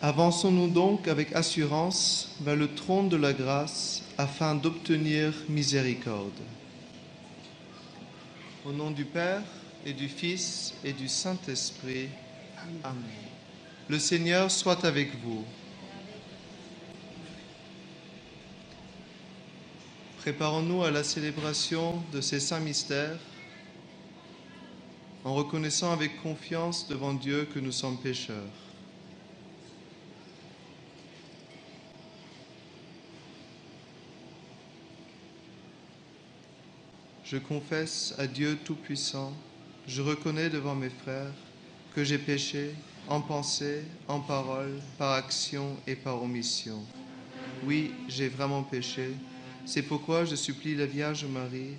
Avançons-nous donc avec assurance vers le trône de la grâce afin d'obtenir miséricorde. Au nom du Père et du Fils et du Saint-Esprit. Amen. Le Seigneur soit avec vous. Préparons-nous à la célébration de ces saints mystères en reconnaissant avec confiance devant Dieu que nous sommes pécheurs. Je confesse à Dieu Tout-Puissant, je reconnais devant mes frères que j'ai péché en pensée, en parole, par action et par omission. Oui, j'ai vraiment péché. C'est pourquoi je supplie la Vierge Marie,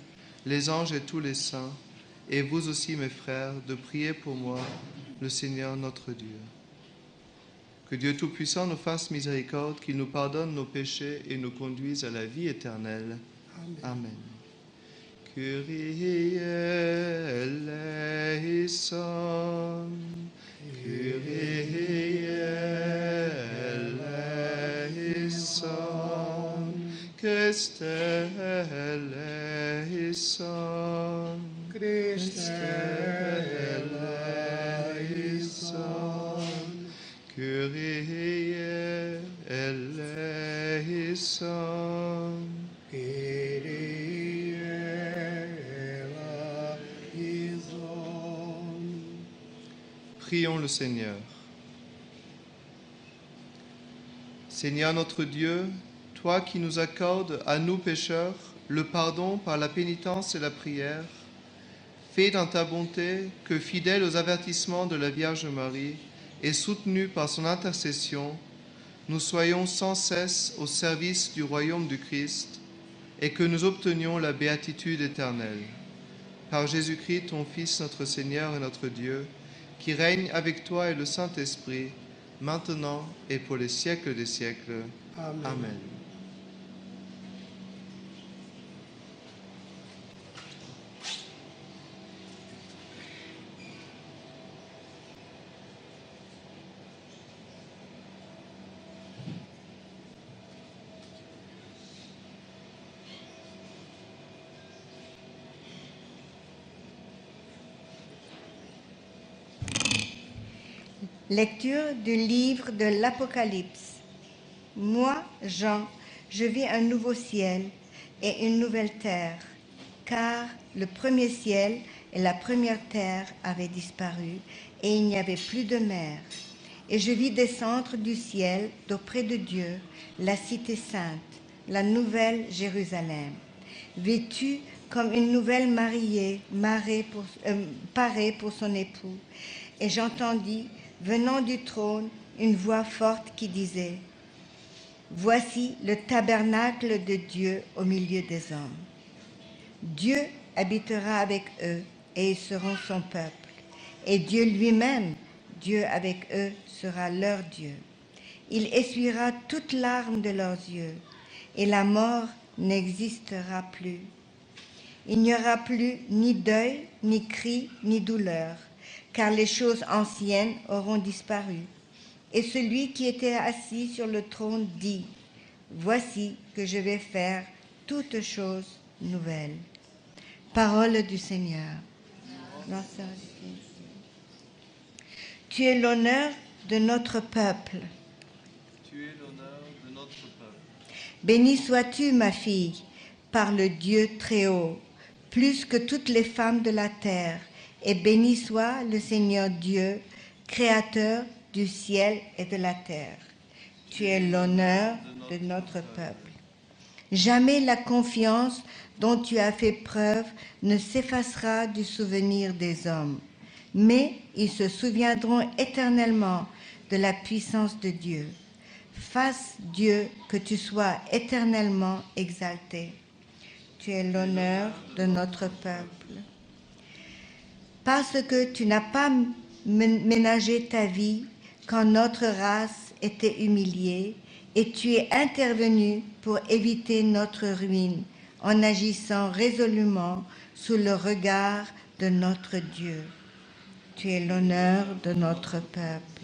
les anges et tous les saints, et vous aussi mes frères, de prier pour moi, le Seigneur notre Dieu. Que Dieu Tout-Puissant nous fasse miséricorde, qu'il nous pardonne nos péchés et nous conduise à la vie éternelle. Amen. Amen. Kyrie eleison, Kyrie eleison, Christe eleison, Christe eleison, Kyrie eleison, Kyrie eleison. Prions le Seigneur. Seigneur notre Dieu, toi qui nous accordes à nous pécheurs le pardon par la pénitence et la prière, fais dans ta bonté que, fidèles aux avertissements de la Vierge Marie et soutenus par son intercession, nous soyons sans cesse au service du royaume du Christ et que nous obtenions la béatitude éternelle. Par Jésus-Christ, ton Fils, notre Seigneur et notre Dieu, qui règne avec toi et le Saint-Esprit, maintenant et pour les siècles des siècles. Amen. Amen. Lecture du livre de l'Apocalypse. Moi, Jean, je vis un nouveau ciel et une nouvelle terre, car le premier ciel et la première terre avaient disparu et il n'y avait plus de mer. Et je vis descendre du ciel d'auprès de Dieu la cité sainte, la nouvelle Jérusalem, vêtue comme une nouvelle mariée parée pour son époux. Et j'entendis, venant du trône, une voix forte qui disait : Voici le tabernacle de Dieu au milieu des hommes. Dieu habitera avec eux et ils seront son peuple. Et Dieu lui-même, Dieu avec eux, sera leur Dieu. Il essuiera toute larme de leurs yeux et la mort n'existera plus. Il n'y aura plus ni deuil, ni cri, ni douleur, car les choses anciennes auront disparu. Et celui qui était assis sur le trône dit : Voici que je vais faire toutes choses nouvelles. Parole du Seigneur. Tu es l'honneur de notre peuple. Tu es l'honneur de notre peuple. Bénie sois-tu, ma fille, par le Dieu très haut, plus que toutes les femmes de la terre, et béni soit le Seigneur Dieu, créateur du ciel et de la terre. Tu es l'honneur de notre peuple. Jamais la confiance dont tu as fait preuve ne s'effacera du souvenir des hommes, mais ils se souviendront éternellement de la puissance de Dieu. Fasse Dieu que tu sois éternellement exalté. Tu es l'honneur de notre peuple. Parce que tu n'as pas ménagé ta vie quand notre race était humiliée, et tu es intervenu pour éviter notre ruine en agissant résolument sous le regard de notre Dieu. Tu es l'honneur de notre peuple.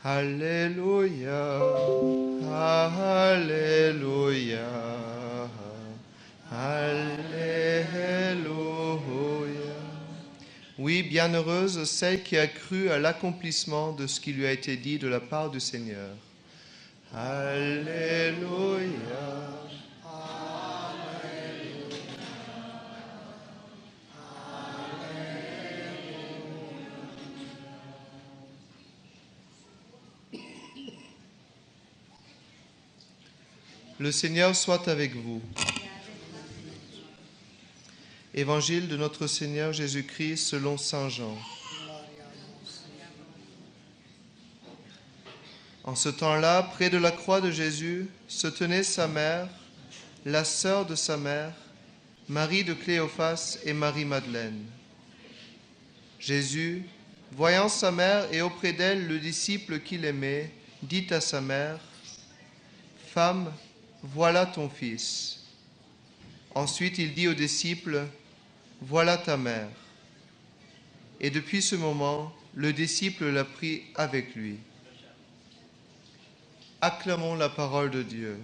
Alléluia, Alléluia, Alléluia. Oui, bienheureuse celle qui a cru à l'accomplissement de ce qui lui a été dit de la part du Seigneur. Alléluia. Le Seigneur soit avec vous. Évangile de notre Seigneur Jésus-Christ selon saint Jean. En ce temps-là, près de la croix de Jésus, se tenait sa mère, la sœur de sa mère, Marie de Cléophas et Marie-Madeleine. Jésus, voyant sa mère et auprès d'elle le disciple qu'il aimait, dit à sa mère, « Femme, voilà ton fils. » Ensuite il dit au disciple, « Voilà ta mère. » Et depuis ce moment, le disciple l'a pris avec lui. Acclamons la parole de Dieu.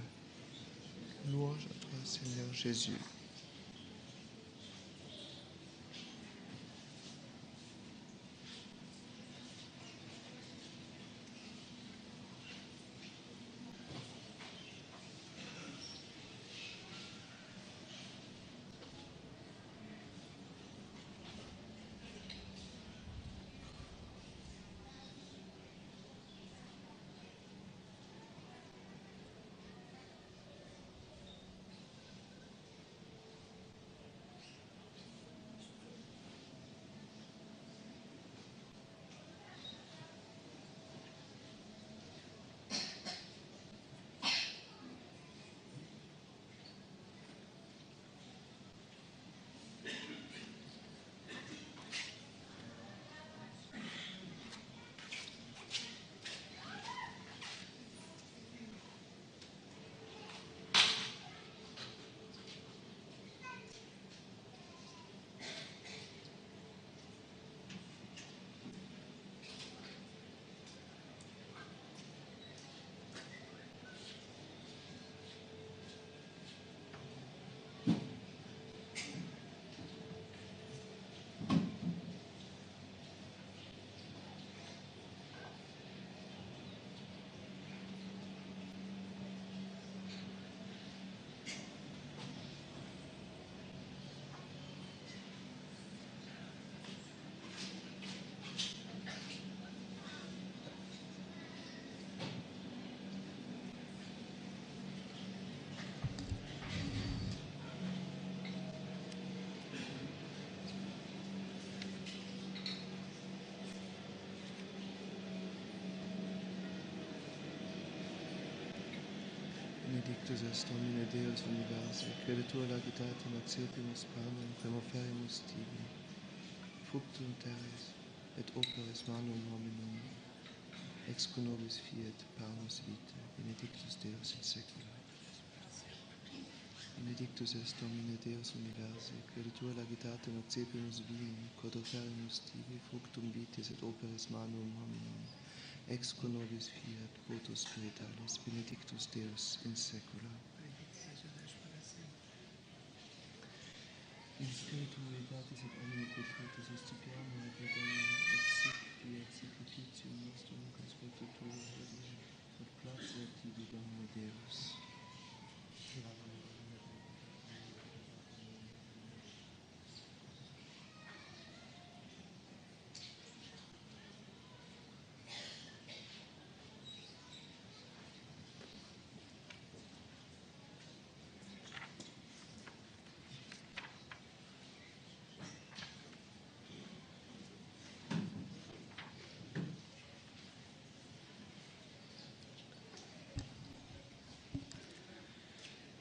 Louange à toi, Seigneur Jésus. Benedictus est Domine Deus universi, credetur lagitatem accepimus panem, premoferimus tibi, fructum terris, et operis manum hominum, ex nobis fiat panis vitae, benedictus Deus in saecula. Benedictus est Domine Deus universi, credetur lagitatem accepimus vinum, quod oferimus tibi, fructum vitis et operis manum hominum, ex nobis fiat votus spiritualis, benedictus Deus in saecula. In spiritu veritatis et anima quod fructus istipiamo et redemino ex sic fiat sacrificium nostrum conspectu tuo hodie, et placia tibi Domine Deus.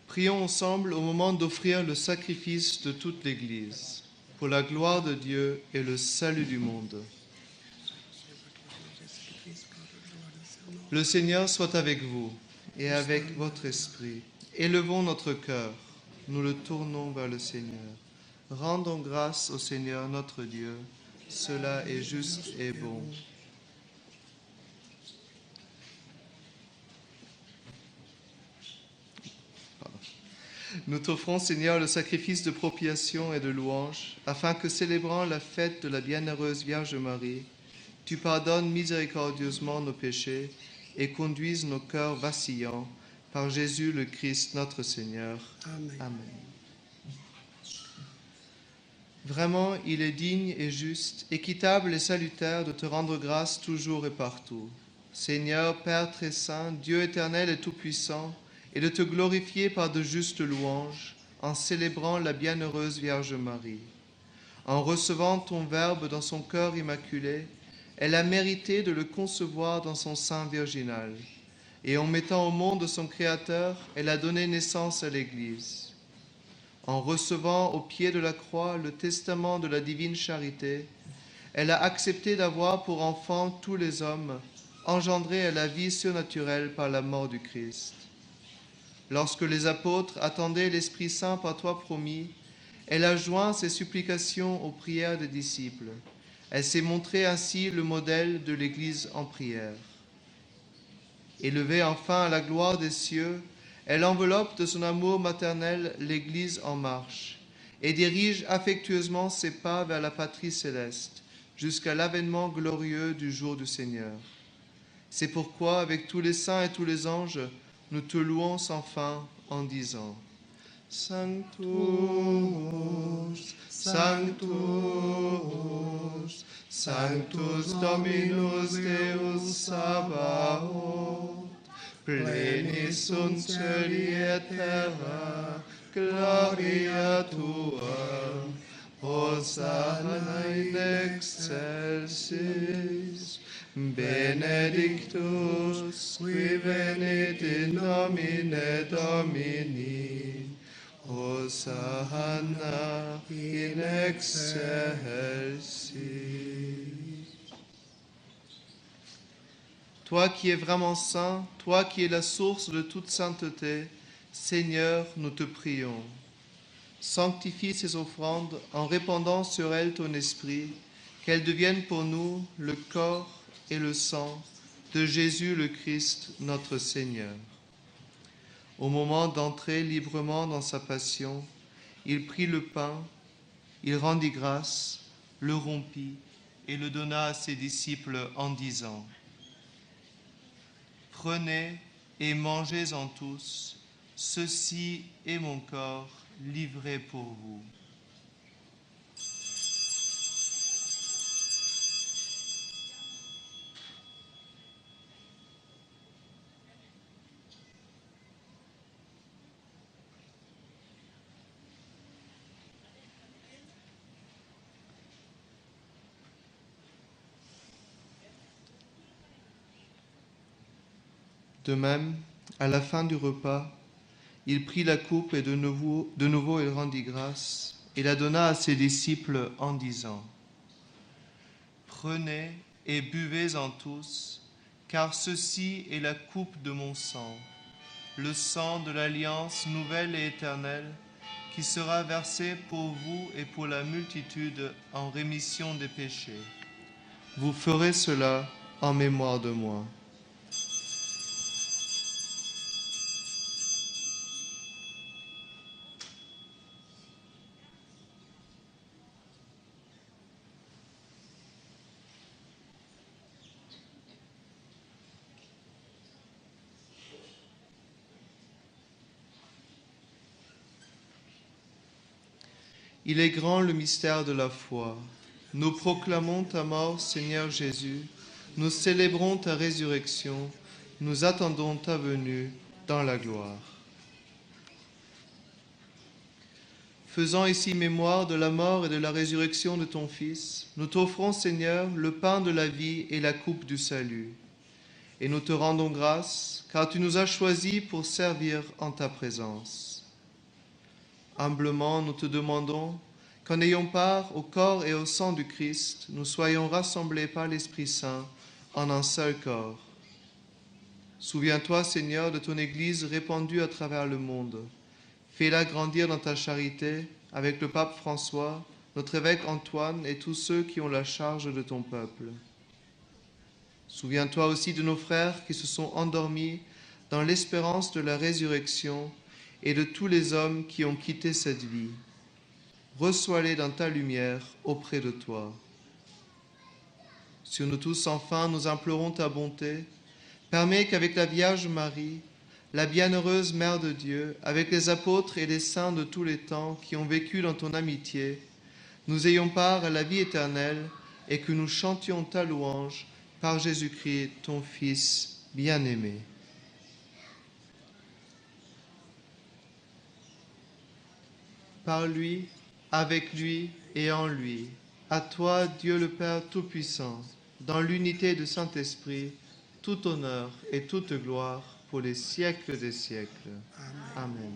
Prions ensemble au moment d'offrir le sacrifice de toute l'Église, pour la gloire de Dieu et le salut du monde. Le Seigneur soit avec vous et avec votre esprit. Élevons notre cœur, nous le tournons vers le Seigneur. Rendons grâce au Seigneur notre Dieu, cela est juste et bon. Nous t'offrons, Seigneur, le sacrifice de propiation et de louange, afin que, célébrant la fête de la bienheureuse Vierge Marie, tu pardonnes miséricordieusement nos péchés et conduises nos cœurs vacillants par Jésus le Christ, notre Seigneur. Amen. Amen. Vraiment, il est digne et juste, équitable et salutaire de te rendre grâce toujours et partout. Seigneur, Père très saint, Dieu éternel et tout-puissant, et de te glorifier par de justes louanges, en célébrant la bienheureuse Vierge Marie. En recevant ton Verbe dans son cœur immaculé, elle a mérité de le concevoir dans son sein virginal, et en mettant au monde son Créateur, elle a donné naissance à l'Église. En recevant au pied de la croix le testament de la divine charité, elle a accepté d'avoir pour enfants tous les hommes, engendrés à la vie surnaturelle par la mort du Christ. Lorsque les apôtres attendaient l'Esprit Saint par toi promis, elle a joint ses supplications aux prières des disciples. Elle s'est montrée ainsi le modèle de l'Église en prière. Élevée enfin à la gloire des cieux, elle enveloppe de son amour maternel l'Église en marche et dirige affectueusement ses pas vers la patrie céleste, jusqu'à l'avènement glorieux du jour du Seigneur. C'est pourquoi, avec tous les saints et tous les anges, nous te louons sans fin en disant: Sanctus, Sanctus, Sanctus Dominus Deus Sabaoth, plenis sunt cieli et terra, gloria tua, Hosanna in excelsis, benedictus qui venit in nomine Domini, Hosanna in excelsis. Toi qui es vraiment saint, toi qui es la source de toute sainteté, Seigneur, nous te prions. Sanctifie ces offrandes en répandant sur elles ton esprit, qu'elles deviennent pour nous le corps et le sang de Jésus le Christ, notre Seigneur. Au moment d'entrer librement dans sa passion, il prit le pain, il rendit grâce, le rompit et le donna à ses disciples en disant: Prenez et mangez-en tous, ceci est mon corps livré pour vous. De même, à la fin du repas, il prit la coupe et de nouveau il rendit grâce et la donna à ses disciples en disant: Prenez et buvez-en tous, car ceci est la coupe de mon sang, le sang de l'alliance nouvelle et éternelle, qui sera versé pour vous et pour la multitude en rémission des péchés. Vous ferez cela en mémoire de moi. Il est grand le mystère de la foi. Nous proclamons ta mort, Seigneur Jésus. Nous célébrons ta résurrection. Nous attendons ta venue dans la gloire. Faisant ici mémoire de la mort et de la résurrection de ton Fils, nous t'offrons, Seigneur, le pain de la vie et la coupe du salut. Et nous te rendons grâce, car tu nous as choisis pour servir en ta présence. Humblement, nous te demandons qu'en ayant part au corps et au sang du Christ, nous soyons rassemblés par l'Esprit Saint en un seul corps. Souviens-toi, Seigneur, de ton Église répandue à travers le monde. Fais-la grandir dans ta charité avec le pape François, notre évêque Antoine et tous ceux qui ont la charge de ton peuple. Souviens-toi aussi de nos frères qui se sont endormis dans l'espérance de la résurrection et de tous les hommes qui ont quitté cette vie. Reçois-les dans ta lumière auprès de toi. Sur nous tous, enfin, nous implorons ta bonté. Permets qu'avec la Vierge Marie, la bienheureuse Mère de Dieu, avec les apôtres et les saints de tous les temps qui ont vécu dans ton amitié, nous ayons part à la vie éternelle et que nous chantions ta louange par Jésus-Christ, ton Fils bien-aimé. Par lui, avec lui et en lui, à toi, Dieu le Père Tout-Puissant, dans l'unité du Saint-Esprit, tout honneur et toute gloire pour les siècles des siècles. Amen.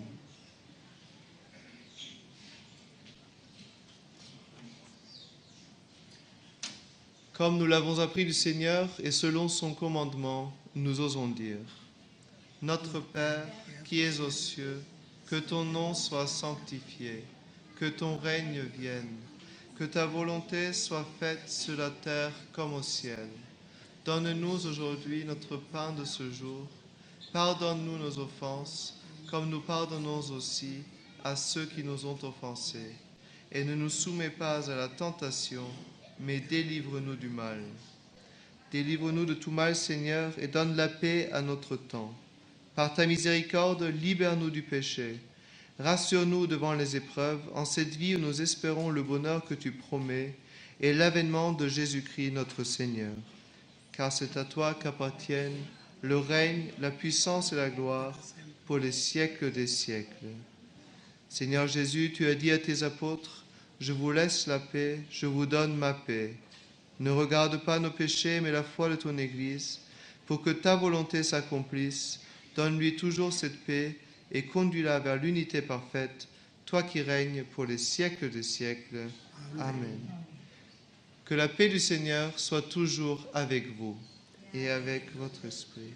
Comme nous l'avons appris du Seigneur et selon son commandement, nous osons dire: Notre Père qui es aux cieux, que ton nom soit sanctifié, que ton règne vienne, que ta volonté soit faite sur la terre comme au ciel. Donne-nous aujourd'hui notre pain de ce jour. Pardonne-nous nos offenses, comme nous pardonnons aussi à ceux qui nous ont offensés. Et ne nous soumets pas à la tentation, mais délivre-nous du mal. Délivre-nous de tout mal, Seigneur, et donne la paix à notre temps. Par ta miséricorde, libère-nous du péché. Rassure-nous devant les épreuves, en cette vie où nous espérons le bonheur que tu promets et l'avènement de Jésus-Christ notre Seigneur. Car c'est à toi qu'appartiennent le règne, la puissance et la gloire pour les siècles des siècles. Seigneur Jésus, tu as dit à tes apôtres: Je vous laisse la paix, je vous donne ma paix. Ne regarde pas nos péchés, mais la foi de ton Église. Pour que ta volonté s'accomplisse, donne-lui toujours cette paix et conduis-la vers l'unité parfaite, toi qui règnes pour les siècles des siècles. Amen. Que la paix du Seigneur soit toujours avec vous et avec votre esprit.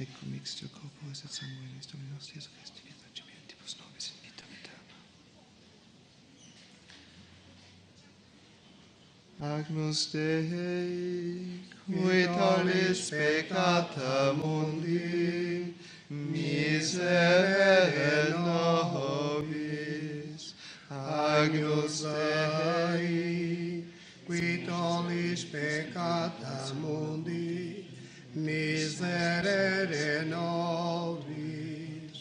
Ecco mixto corporis et sanguinis Dominus Iesu Christi, faccimentibus nobis in vitam aeterna. Agnus Dei, qui tollis peccata mundi, miserere nobis. Agnus Dei, qui tollis peccata mundi, miserere nobis.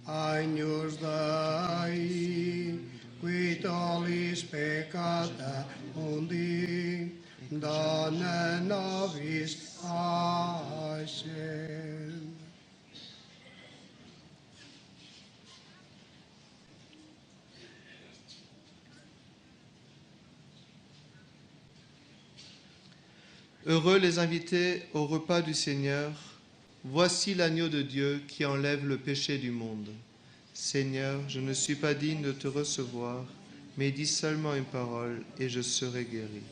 Agnus Dei, qui tollis peccata mundi, dona nobis pacem. Heureux les invités au repas du Seigneur. Voici l'agneau de Dieu qui enlève le péché du monde. Seigneur, je ne suis pas digne de te recevoir, mais dis seulement une parole et je serai guéri.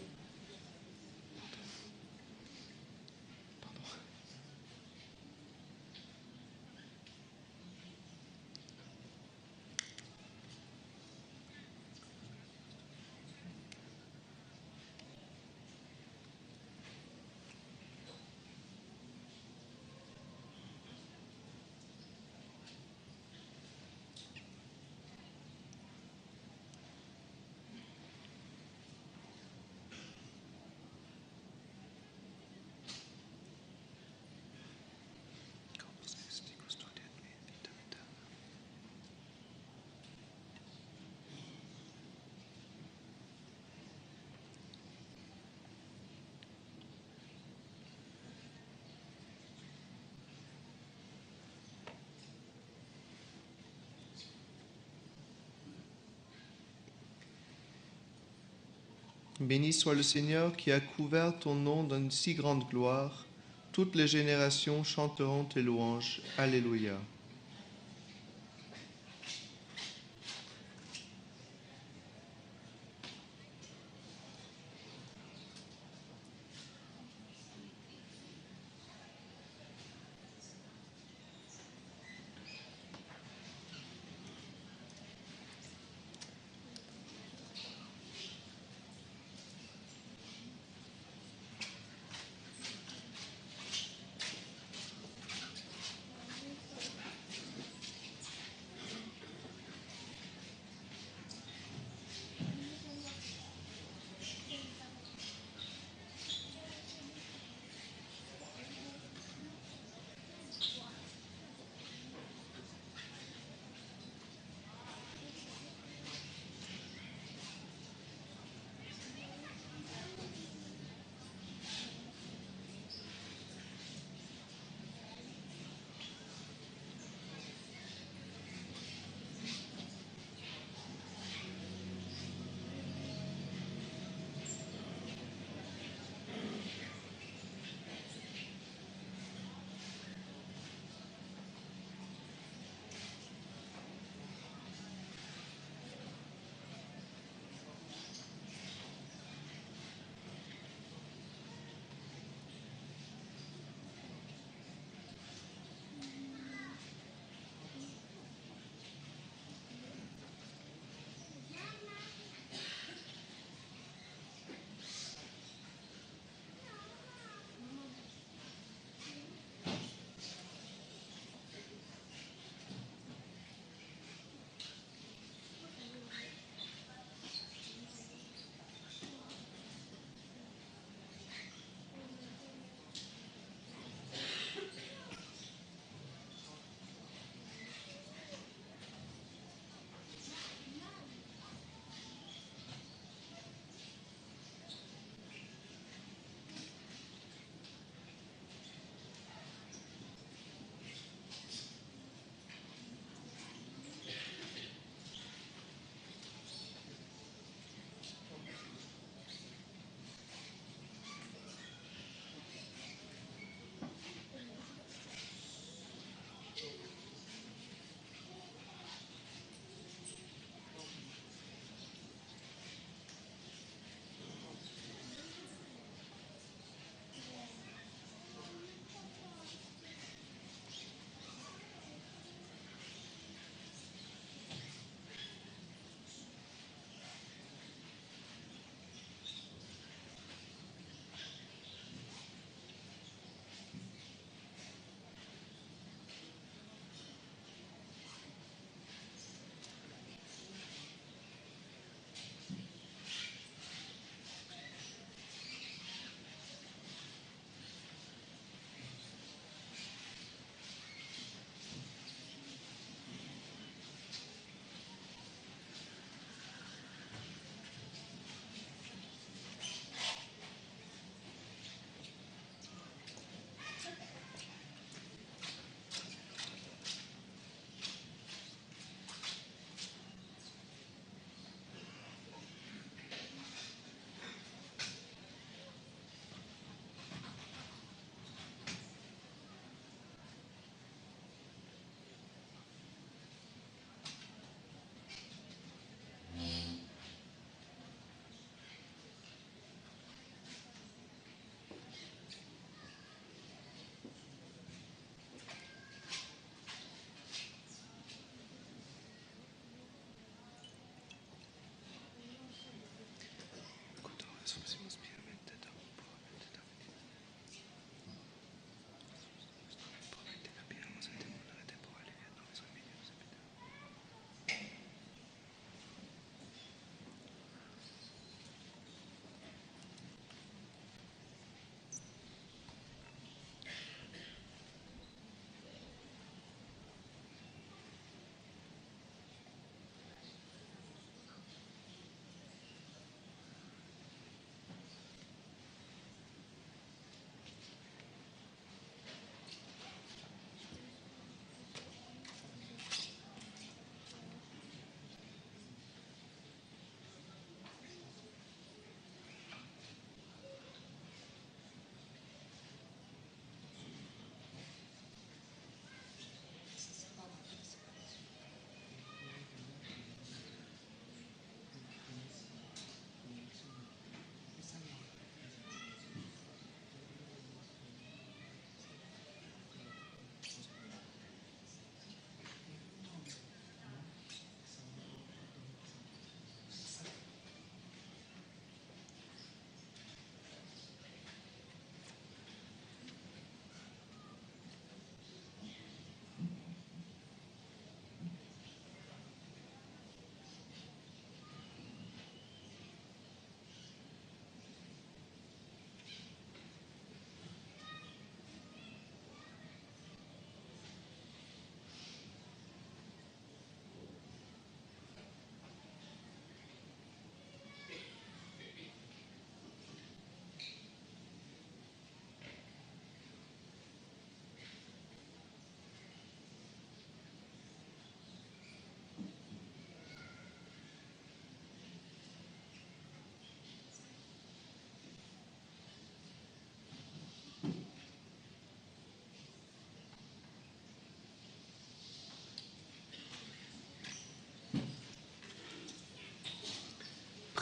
Béni soit le Seigneur qui a couvert ton nom d'une si grande gloire. Toutes les générations chanteront tes louanges. Alléluia.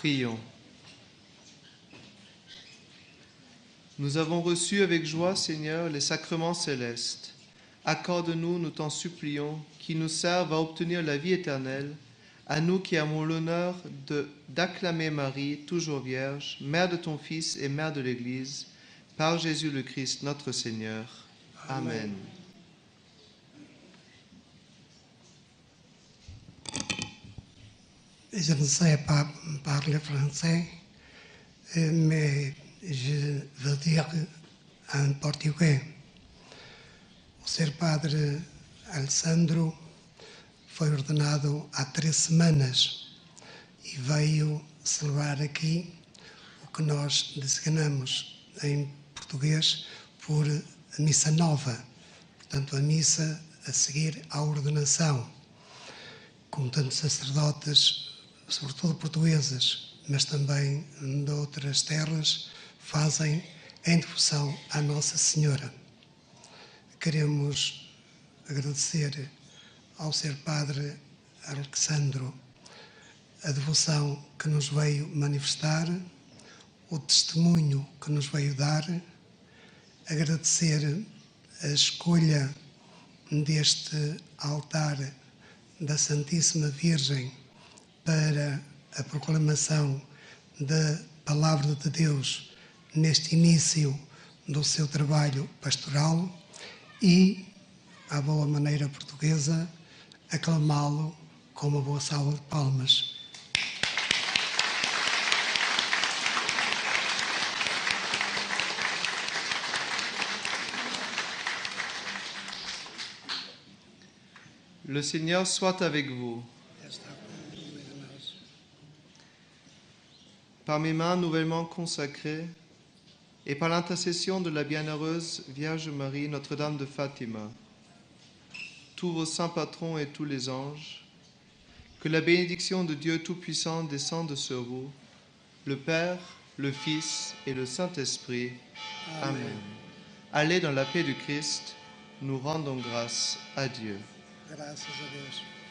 Prions. Nous avons reçu avec joie, Seigneur, les sacrements célestes. Accorde-nous, nous t'en supplions, qui nous servent à obtenir la vie éternelle, à nous qui avons l'honneur d'acclamer Marie, toujours Vierge, Mère de ton Fils et Mère de l'Église, par Jésus le Christ, notre Seigneur. Amen. Je ne sais pas parler français, mais je veux dire en português. O ser padre Alessandro foi ordenado há 3 semanas e veio celebrar aqui o que nós designamos em português por a missa nova, portanto a missa a seguir à ordenação. Como tantos sacerdotes, sobretudo portugueses, mas também de outras terras, fazem em devoção à Nossa Senhora. Queremos agradecer ao ser Padre Alessandro a devoção que nos veio manifestar, o testemunho que nos veio dar, agradecer a escolha deste altar da Santíssima Virgem para a proclamação da Palavra de Deus neste início do seu trabalho pastoral e, à boa maneira portuguesa, aclamá-lo com uma boa salva de palmas. Le Seigneur soit avec vous. Par mes mains nouvellement consacrées et par l'intercession de la bienheureuse Vierge Marie, Notre-Dame de Fatima, tous vos saints patrons et tous les anges, que la bénédiction de Dieu Tout-Puissant descende sur vous, le Père, le Fils et le Saint-Esprit. Amen. Allez dans la paix du Christ, nous rendons grâce à Dieu. Graças a Deus.